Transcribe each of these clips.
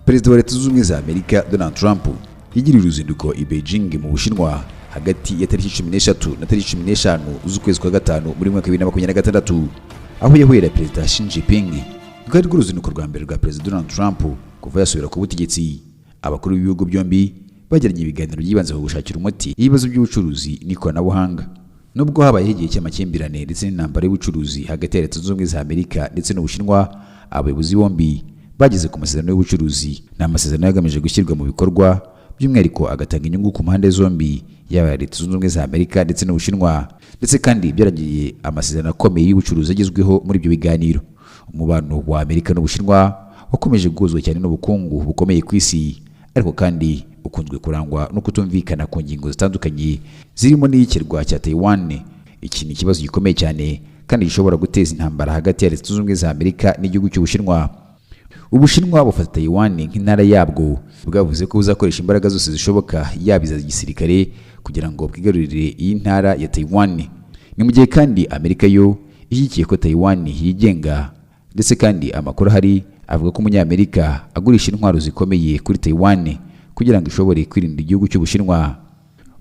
Perezida wa Leta Zunze Ubumwe za Amerika Donald Trump yagiriye uruzinduko i Beijing mu Bushinwa hagati ya tariki 13 na tariki 15 z'ukwezi kwa gatanu muri mwaka 2026, aho yahuye na Perezida Xi Jinping. Rwari uruzinduko rwa mbere rwa Perezida Donald Trump kuva yasubira ku butegetsi. Abakuru b'ibihugu byombi bagiranye ibiganiro byibanze ku gushakira umuti ibibazo by'ubucuruzi n'ikoranabuhanga. Nubwo habaye igihe cy'amakimbirane ndetse n'intambara y'ubucuruzi hagati ya Leta Zunze Ubumwe za Amerika ndetse n'Ubushinwa, abayobozi bombi bageze ku masezerano y'ubucuruzi. N'amasezerano yagamije gushyirwa mu bikorwa, by'umwihariko agatanga inyungu ku mpande zombi, yaba Leta Zunze Ubumwe za Amerika ndetse n'Ubushinwa, ndetse kandi byaragiye amasezerano akomeye y'ubucuruzi agezweho muri ibyo biganiro. Umubano wa Amerika n'Ubushinwa wakomeje guhuzwa cyane n'ubukungu bukomeye ku isi, ariko kandi ukunzwe kurangwa no kutumvikana ku ngingo zitandukanye zirimo n'iy'ikirwa cya Taiwan. Iki ni ikibazo gikomeye cyane kandi gishobora guteza intambara hagati ya Leta Zunze Ubumwe za Amerika n'igihugu cy'Ubushinwa. Ubushinwa bufata Taiwan nk'intara yabwo, bwavuze ko buzakoresha imbaraga zose zishoboka yaba iza gisirikare kugira ngo bwigarurire iyi ntara ya Taiwan. Ni mu gihe kandi Amerika yo ishyigikiye ko Taiwan yigenga, ndetse kandi amakuru ahari avuga ko umunyamerika agurisha intwaro zikomeye kuri Taiwan kugira ngo ishobore kwirinda igihugu cy'Ubushinwa.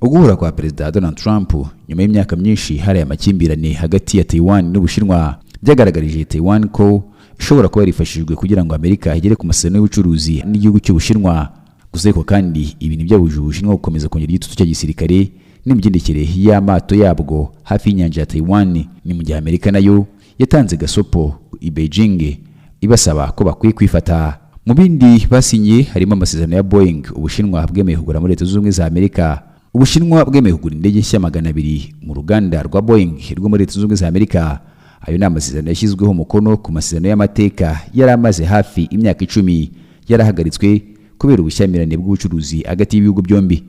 Uguhura kwa Perezida Donald Trump nyuma y'imyaka myinshi hari amakimbirane hagati ya Taiwan n'Ubushinwa byagaragarije Taiwan ko ishobora kuba yarifashijwe kugira ngo Amerika igere ku masezerano y'ubucuruzi n'igihugu cy'Ubushinwa. Gusa ariko kandi ibintu byabujije Ubushinwa gukomeza kongera igitutu cya gisirikare n'imigendekere y'amato yabwo hafi y'inyanja ya Taiwan. Ni mu gihe Amerika nayo yatanze gasopo i Beijing ibasaba ko bakwiye kwifata. Mu bindi basinye harimo amasezerano ya Boeing Ubushinwa bwemeye kugura muri Leta Zunze Ubumwe za Amerika. Ubushinwa bwemeye kugura indege nshya 200 mu ruganda rwa Boeing rwo muri Leta Zunze Ubumwe za Amerika. Ayo ni amasezerano yashyizweho umukono ku masezerano y'amateka yari amaze hafi imyaka 10 yarahagaritswe kubera ubushyamirane bw'ubucuruzi hagati y'ibihugu byombi.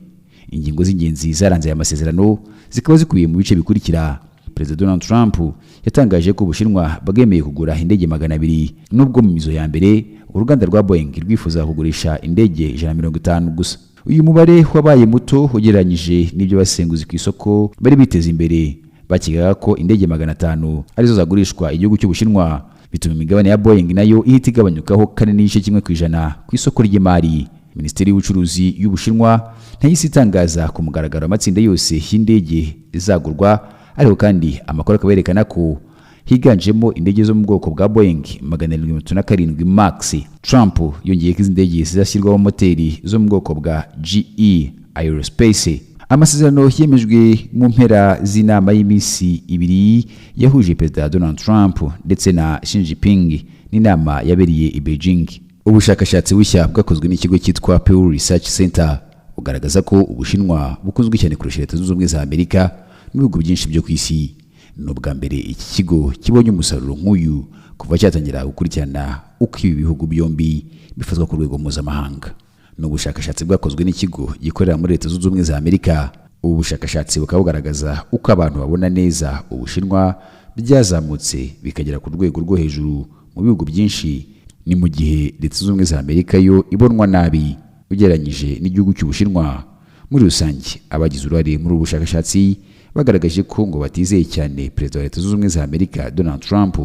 Ingingo z'ingenzi zaranze aya masezerano zikaba zikubiye mu bice bikurikira. Perezida Donald Trump yatangaje ko Ubushinwa bwemeye kugura indege 200, nubwo mu mizo ya mbere uruganda rwa Boeing rwifuza kugurisha indege 150 gusa. Uyu mubare wabaye muto ugereranyije n'ibyo basenguzi ku isoko bari biteze imbere. Bakigaga ko indege 500 arizo zagurishwa igihugu cy'Ubushinwa, bituma imigabane ya Boeing nayo ihita igabanyukaho 4.1% ku isoko ry'imari. Minisiteri y'ubucuruzi y'Ubushinwa ntayisi itangaza ku mugaragaro amatsinda yose y'indege izagurwa, ariko kandi amakuru akaberekana ko higanjemo indege zo mu bwoko bwa Boeing 737 Max. Trump yongeye ko izi ndege zizashyirwaho moteri zo mu bwoko bwa GE Aerospace. Amasezerano yemejwe mu mpera z'inama y'iminsi 2 yahuje Perezida Donald Trump ndetse na Xi Jinping n'inama yabereye i Beijing. Ubushakashatsi bushya bwakozwe n'ikigo cyitwa Pew Research Center bugaragaza ko Ubushinwa bukunzwe cyane kurusha Leta Zunze Ubumwe za Amerika n'ibihugu byinshi byo ku isi. Ni ubwa mbere iki kigo kibonye umusaruro nk'uyu kuva cyatangira gukurikirana uko ibi bihugu byombi bifatwa ku rwego mpuzamahanga. Ni ubushakashatsi bwakozwe n'ikigo gikorera muri Leta Zunze Ubumwe za Amerika. Ubu bushakashatsi bukaba bugaragaza uko abantu babona neza Ubushinwa byazamutse bikagera ku rwego rwo hejuru mu bihugu byinshi. Ni mu gihe Leta Zunze Ubumwe za Amerika yo ibonwa nabi ugereranyije n'igihugu cy'Ubushinwa. Muri rusange abagize uruhare muri ubu bushakashatsi bagaragaje ko ngo batizeye cyane Perezida wa Leta Zunze Ubumwe za Amerika Donald Trump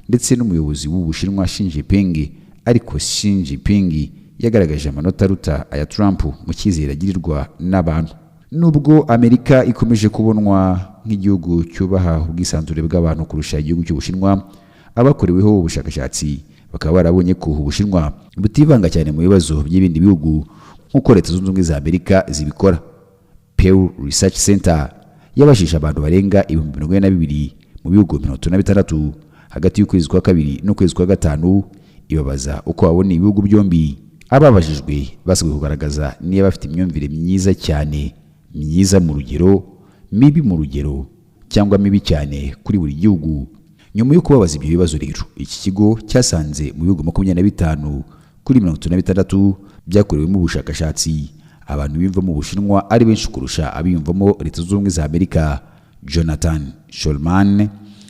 ndetse n'umuyobozi w'Ubushinwa Xi Jinping, ariko Xi Jinping yagaragaje amanota aruta aya Trump mu cyizere agirirwa n'abantu. Nubwo Amerika ikomeje kubonwa nk'igihugu cyubaha ubwisanzure bw'abantu kurusha igihugu cy'Ubushinwa, abakoreweho ubushakashatsi bakaba barabonye ko Ubushinwa butivanga cyane mu bibazo by'ibindi bihugu nk'uko Leta Zunze Ubumwe za Amerika zibikora. Pew Research Center yabashije abantu barenga 42,000 mu bihugu 36 hagati y'ukwezi kwa kabiri n'ukwezi kwa gatanu, ibabaza uko babona ibihugu byombi. Ababajijwe basabwe kugaragaza niba bafite imyumvire myiza cyane, myiza mu rugero, mibi mu rugero, cyangwa mibi cyane kuri buri gihugu. Nyuma yo kubabaza ibyo bibazo rero, iki kigo cyasanze mu bihugu 25 kuri 36 byakorewemo ubushakashatsi abantu biyumvamo Ubushinwa ari benshi kurusha abiyumvamo Leta Zunze Ubumwe za Amerika. Jonathan Schulman,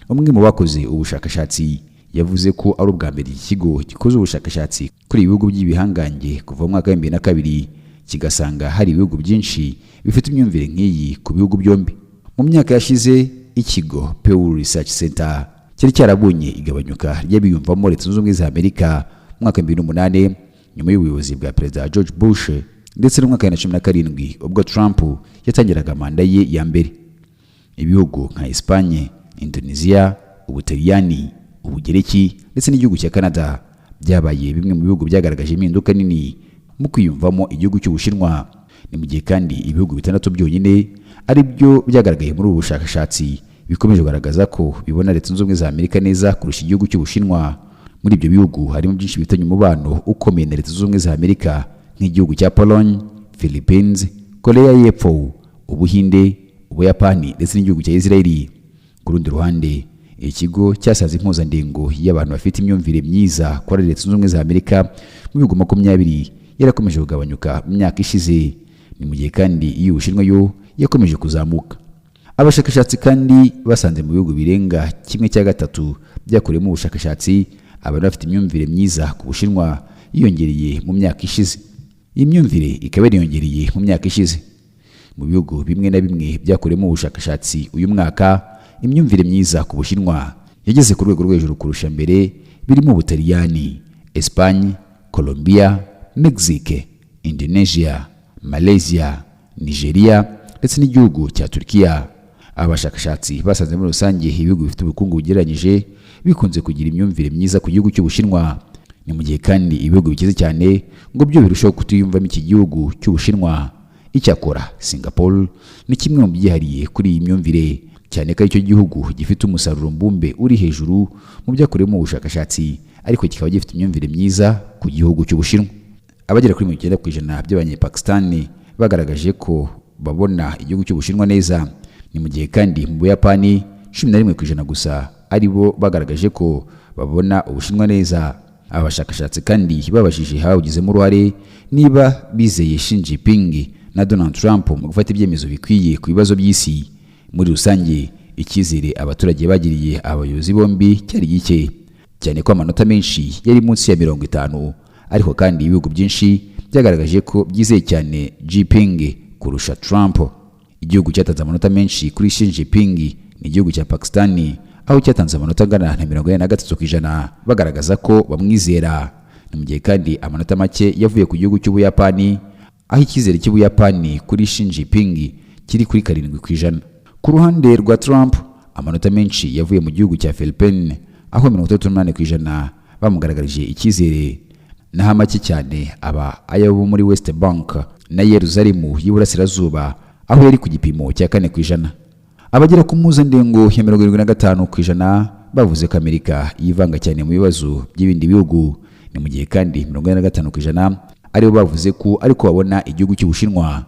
umwe mu bakoze ubushakashatsi, yavuze ko ari ubwa mbere iki kigo gikoze ubushakashatsi kuri ibihugu by'ibihangange kuva mu mwaka wa 2002 kigasanga hari ibihugu byinshi bifite imyumvire nk'iyi ku bihugu byombi. Mu myaka yashize ikigo Pew Research Center cyari cyarabonye igabanyuka ry'abiyumvamo Leta Zunze Ubumwe za Amerika mu mwaka wa 2008 nyuma y'ubuyobozi bwa Perezida George Bush ndetse no mu mwaka wa 2017 ubwo Trump yatangiraga manda ye ya mbere. Ibihugu nka Espagne, Indonesia, Ubutaliyani, Ubugereki ndetse n'igihugu cya Canada byabaye bimwe mu bihugu byagaragaje impinduka nini mu kwiyumvamo igihugu cy'Ubushinwa. Ni mu gihe kandi ibihugu bitandatu byonyine ari byo byagaragaye muri ubu bushakashatsi bikomeje kugaragaza ko bibona Leta Zunze Ubumwe za Amerika neza kurusha igihugu cy'Ubushinwa. Muri ibyo bihugu harimo byinshi bifitanye umubano ukomeye na Leta Zunze Ubumwe za Amerika nk'igihugu cya Pologne, Philippines, Korea y'Epfo, Ubuhinde, Ubuyapani ndetse n'igihugu cya Israeli. Ku rundi ruhande, ikigo cyasaze impuzandengo y'abantu bafite imyumvire myiza kuri Leta Zunze Ubumwe za Amerika mu bihugu 20 yarakomeje kugabanyuka mu myaka ishize. Ni mu gihe kandi iyo Ubushinwa yo yakomeje kuzamuka. Abashakashatsi kandi basanze mu bihugu birenga 1/3 byakoreyemo ubushakashatsi abantu bafite imyumvire myiza ku Bushinwa yiyongereye mu myaka ishize. Iyi myumvire ikaba yariyongereye mu myaka ishize. Mu bihugu bimwe na bimwe byakoreyemo ubushakashatsi uyu mwaka, imyumvire myiza ku Bushinwa yageze ku rwego rwo hejuru kurusha mbere, birimo Ubutaliyani, Espagne, Colombia, Mexique, Indonesia, Malaysia, Nigeria ndetse n'igihugu cya Turkiya. Abashakashatsi basanze muri rusange ibihugu bifite ubukungu bugereranyije bikunze kugira imyumvire myiza ku gihugu cy'Ubushinwa. Ni mu gihe kandi ibihugu bikize cyane ngo byo birushaho kutiyumvamo iki gihugu cy'Ubushinwa. Icyakora Singapore ni kimwe mu byihariye kuri iyi myumvire, cyane ko icyo gihugu gifite umusaruro mbumbe uri hejuru mu byakoreyemo ubushakashatsi, ariko kikaba gifite imyumvire myiza ku gihugu cy'Ubushinwa. Abagera kuri 90% by'Abanyapakistani bagaragaje ko babona igihugu cy'Ubushinwa neza. Ni mu gihe kandi mu Buyapani 11% gusa ari bo bagaragaje ko babona Ubushinwa neza. Abashakashatsi kandi babashije hawugizemo uruhare niba bizeye Xi Jinping na Donald Trump mu gufata ibyemezo bikwiye ku bibazo by'isi. Muri rusange, icyizere abaturage bagiriye abayobozi bombi cyari gike, cyane ko amanota menshi yari munsi ya 50, ariko kandi ibihugu byinshi byagaragaje ko byizeye cyane Jinping kurusha Trump. Igihugu cyatanze amanota menshi kuri Xi Jinping ni igihugu cya Pakistani, aho cyatanze amanota angana na 43% bagaragaza ko bamwizera. Ni mu gihe kandi amanota make yavuye ku gihugu cy'Ubuyapani, aho icyizere cy'Ubuyapani kuri Xi Jinping kiri kuri 7%. Ku ruhande rwa Trump, amanota menshi yavuye mu gihugu cya Philippines, aho 38% bamugaragarije icyizere, naho make cyane aba ayabo muri West Bank na Yerusalemu y'Iburasirazuba, aho yari ku gipimo cya 4%. Abagera ku mpuzandengo ya 75% bavuze ko Amerika yivanga cyane mu bibazo by'ibindi bihugu. Ni mu gihe kandi 45% aribo bavuze ko ariko babona igihugu cy'Ubushinwa